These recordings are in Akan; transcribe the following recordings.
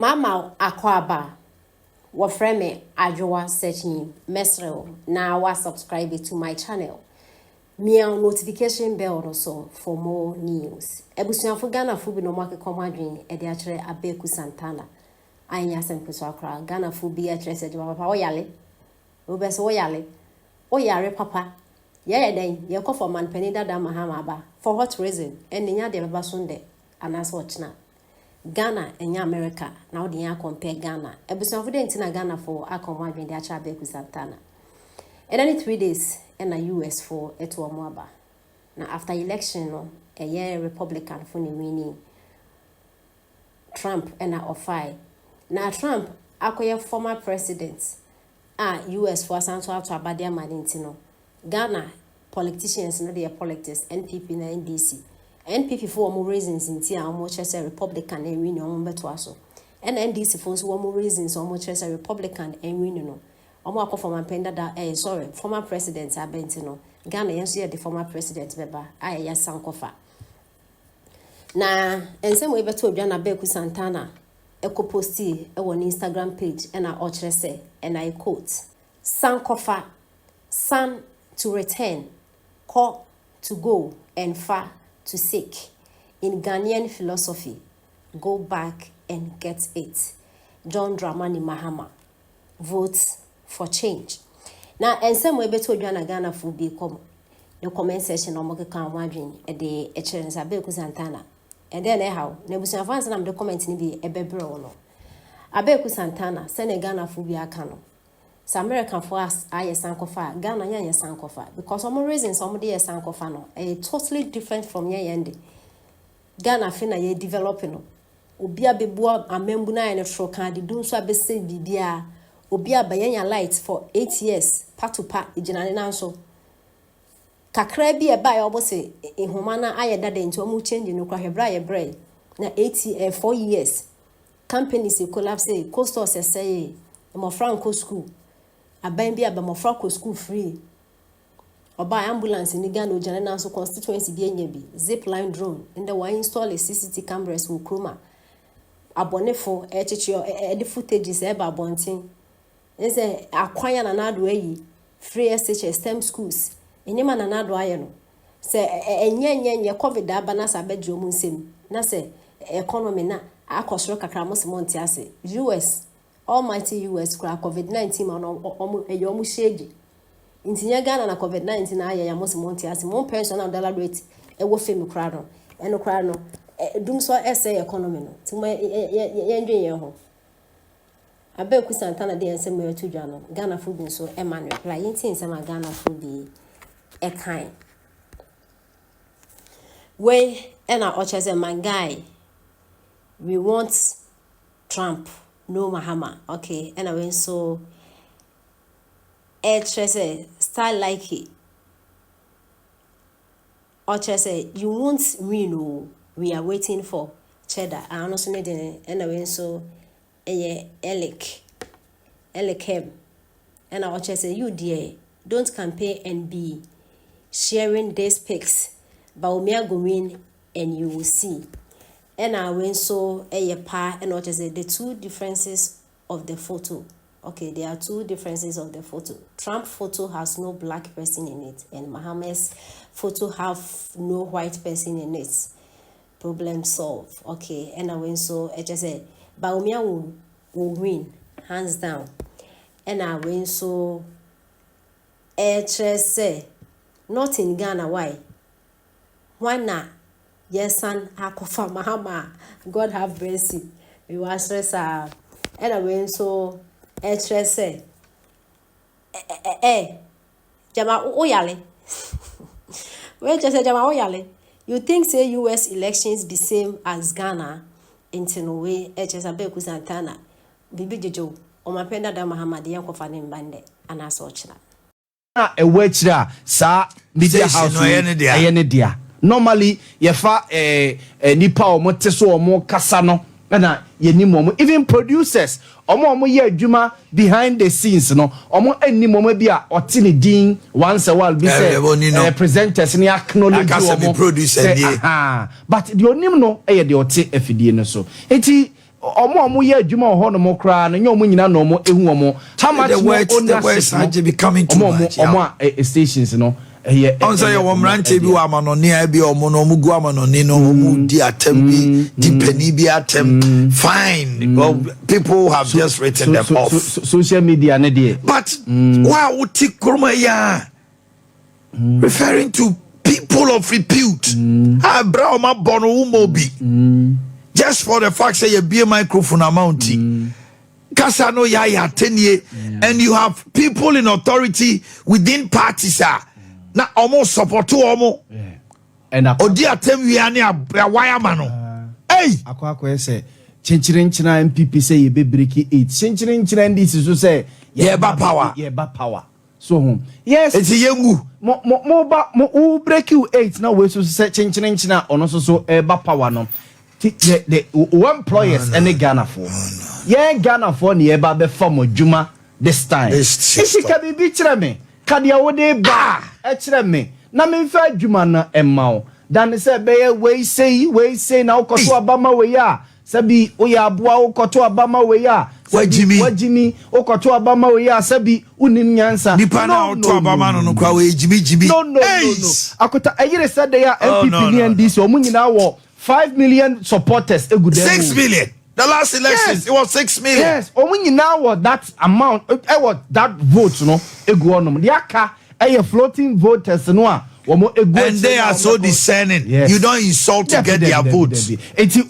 Mama akwaba wafreme ajowa searching mesrel na wa subscribe to my channel. Mia notification bell also for more news. Ebusuafo Ghana fu bi no make komadwen e de akere Abeiku Santana. Anya sempeso akra Ghana fu bi akere se papa oyale. Obeso oyale. Oyare papa. Ye den ye ko for man penida da Mahama ba. For what reason? Enya de baba sunde anas watchna. Ghana and America now the compare Ghana. Ebusuafo de ntina Ghana for akomadwen de akere Abeiku Santana. And only 3 days in the US for eto omoaba. Now after election no a year Republican for the winning Trump and offer. Now Trump akoye former president US for santo to abadia manintino. Ghana politicians no their politics NPP na NDC. NPP for more reasons in tia almost a Republican and win on beto aso. And NDC for one more reasons almost a Republican and win no. Omo akofo penda da former president abentino Ghana yenso the former president beba ya sankofa na ensem we beto odwa na Abeiku Santana eko posti e won Instagram page and I ochre say and I quote sankofa san to return ko to go and far to seek in Ghanaian philosophy go back and get it John Dramani Mahama vote for change. Now, and some way beto Ghana Ghana fu be come the comment section on moke kan wadwen e de echere Abeiku Santana. And then how nebusuafo fans na the comment ni bi ebebre no. Abeiku Santana sene Ghana fu bi aka no. Sa American for us aye sankofa Ghana nya sankofa because some reasons some dey sankofa no totally different from here yende. Ghana fe na ye developing no. Obi abebua amembu na ne tro kan de dun so abese bibia Obi abayanya light for 8 years patupa ijinane nanso kakra bi eba ya obose ehoma na ayeda de nti omu change no kwa hebra ye bre na 4 years companies collapse coastal say mo franco school aban bi aba mo franco school free oba ambulance ni Ghana ojane nanso constituency bi enya bi zip line drone and the one install a CCTV cameras wo kroma abonefo echichio the footages eba abontin Ese akwanya na nado eyi free SH STEM schools enyema na nado aye no se enyenye covid aba na sa bedro mu nsem na se economy na akosoro kakra mo semonti ase US almighty US kra covid-19 ma no omu shege intinya Ghana na covid-19 na aye ya mo semonti ase mo pension dollar rate e wo femi kra no eno kra no dum so ese economy no ti mo yendwen ye ho Abeiku Santana de ensem me to dwa Ghana fu bi so e man reply yenti ensem Ghana fu bi e kan we na ocheze man guy we want Trump no Mahama okay and we so trese style like it ocheze you won't win no we are waiting for cheddar and also need and we so Elikem and I watch say you dear don't campaign and be sharing these pics but we are going and you will see and I went so pa and what is the two differences of the photo. Okay, there are two differences of the photo. Trump photo has no black person in it and Mahama's photo have no white person in it. Problem solved. Okay, and I went so I just said Baumia will win, hands down. And I win so say not in Ghana, why? Why not? Yes, son, Akofa Mahama. God have mercy. We was stress and I win so say Jama Oyale. Well, just say Jama Oyale. You think say US elections be same as Ghana? Into no way Abeiku Santana bibi jojo o mapenda da Mahama de yankofa ne mbande ana so ochira na ewachira sa media house no ayene dia normally ye fa nipa o mote so o mo kasa no na ye ni mo even producers omo ye adwuma behind the scenes no omo ani mo bi a ote ne din once a while be say presenters ni acknowledge omo producer but the onim no e de ote afidie no so enti omo ye adwuma ho no mo kra no nye omo nyina no mo ehu omo how much the words are becoming too much omo stations no on say your mrante bi wa manone bi omo no mugu amanone no mu di atem bi di penny bi atem fine well, people have just written them off social media ne dey but why would take kroma ya referring to people of repute abra ma bono umobi just for the fact say you be a microphone amounting kasano ya tenye and you have people in authority within parties na almost support to omo and odi atem wi ani wire mano hey akwa say chinchirinchina MPP say ye be break 8 chinchirinchina ndisi so say ye ba power so home yes it's yengu mo break you 8 na we so say chinchirinchina ono so e ba power no the employers any Ghana for yeah Ghana for ni e ba be form adwuma this time if ka bibi kire me kadia wo de ba e kire me na me fa adwuma na emma dan say be we say na ukoto abama we ya sabi o ya aboa ukoto abama we ya wajimi ukoto abama we ya sabi unim nyansa nipa na ukoto abama no kwa we jimi no akota ayire said ya MPP ni ndisi omunyina wo 5 million supporters 6 million the last elections it was 6 million yes omunyina wo that amount what that vote no egu onom the aka floating voters no a and they are so discerning. Yes. You don't insult to get their votes. You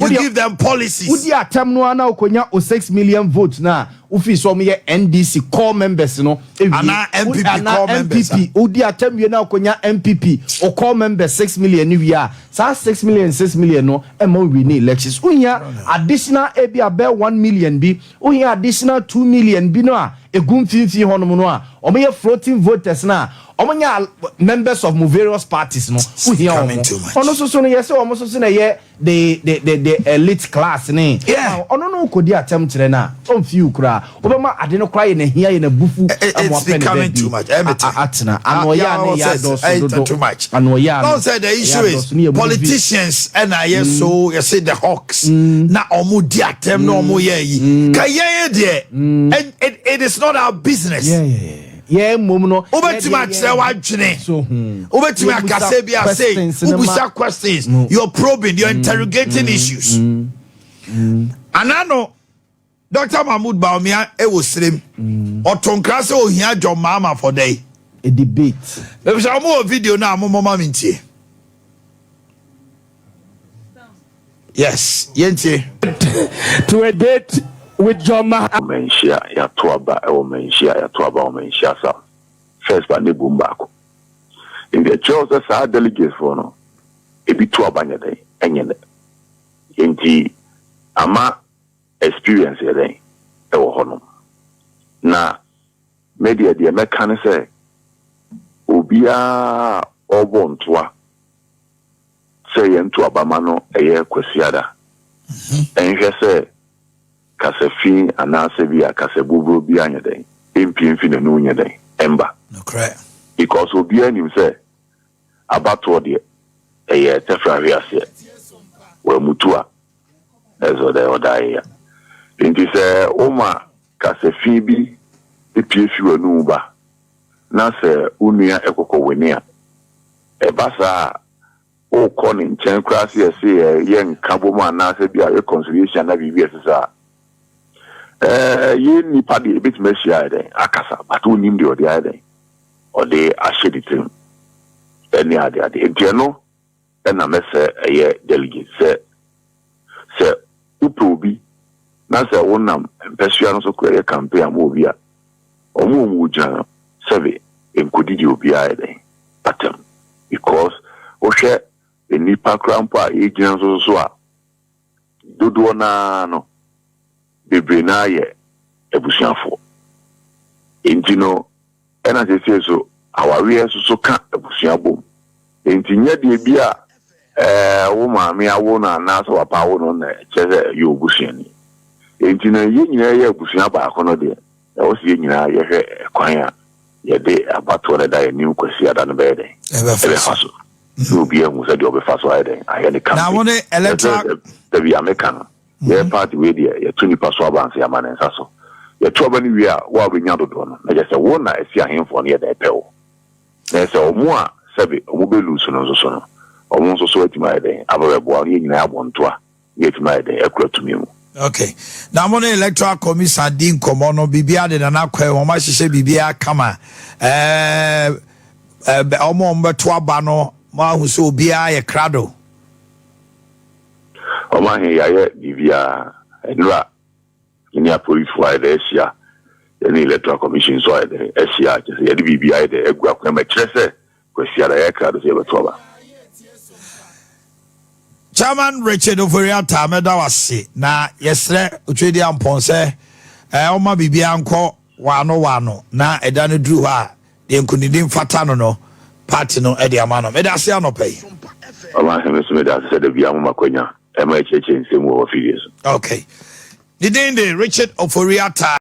give them policies. Udi atem no ana okonya 6 million votes na ufi so me NDC core members no ana MPP core members udi atem we na okonya MPP o core members 6 million ni we are sa 6 million no e mo we ni elections unya additional ebi abe 1 million bi unya additional 2 million bi no a egum fifi honom no a o me floating voters na omonya members of various parties no who here ono so no yes omo so na ye the elite class ne ono no kodi atem kire na on fiu kura obema ade no kra ye na hia ye na bufu it's becoming too much atna anoya ne ya do too much anoya no say the issue is politicians and I so you say the hawks na omo di atem na omo ye yi ka ye there and it is not our business yeah mum no obetima kire wadwene so obetima akase bia say ubusa questions you're probing you're interrogating issues anano Dr. Mahmoud Baumia e wo srem otonkra se ohia John Mahama for day a debate we shall more video na mama mintie yes yentie to a date with John Mahama menshia ya toaba sa first ba ne bumbako in the choice sa delegates for no e bi toaba nyade enyene enti ama experience yede e wo hono na media de meka ne se obia obontoa se ye ntoaba ma no eye kwasiada enhwe se kasefi anase bia kasebubro bia nyeden empimfi na no nyeden emba no cry because obi anim say abato de eye tefra wiase wa mutua ezo de odaya inti se oma kasefi bi epiefi wa no ba na se unua ekoko wenia ebasa o koni nchen krasi ese ye nkabo ma anase bia reconciliation na bibi ese ye nipa de bit meshia den akasa but onim de ode aden ode asheditim eni ade enti no na mese ye delegate se uprobi na se wonam mpesua no so ko ye campaign am obi a omo mu jan sebe enkodi di obi aden atem because o hwe enipa krampa e gina so a dodo na no bebre na ye ebusuafo enti no ena sese so aware so ka ebusuabom enti nya de bia wo maame awo na na so papa wo no na cheze ye obusuani enti na ye nyina ye ebusua ba akono de e wo se nyina ye hwe kwan a ye de abato na da ye nim kwasi ada no be de ebe faso so bia mu se de obefaso aye de aye de na woni electoral the bi ameka no ye party we there ye tuni paso abanse ya manensa so ye to ba ni wi a wa be nya dodo no na je se wo na esi ahemfo ne ye da pewo na se omo a sebe omo be lusu no so no omo so atima eden ababe bo ye nyina abonto a ye atima eden ekura tumi mu. Okay. Now, I'm on the electoral commission. Din komono bibia de na kwe. Wama shishe bibia kama. Omo mbetu abano. Ma huso bibia ye krado. Oma he ya bibia enra. Ini police wa de Asia. Any electoral commission so de Asia. Just ye bibia de egu akwa me kyerese. Kwesi ara ye krado se betu aba. Chairman Richard Oforiata meda wase na yesre otwedi amponse oma bibia nko wano na eda no duru ha de nkunidi mfata no party no e de amano meda se anopai Oma he me da se de bia mo makonya e ma cheche nsemu wo videos. Okay. The Richard Oforiata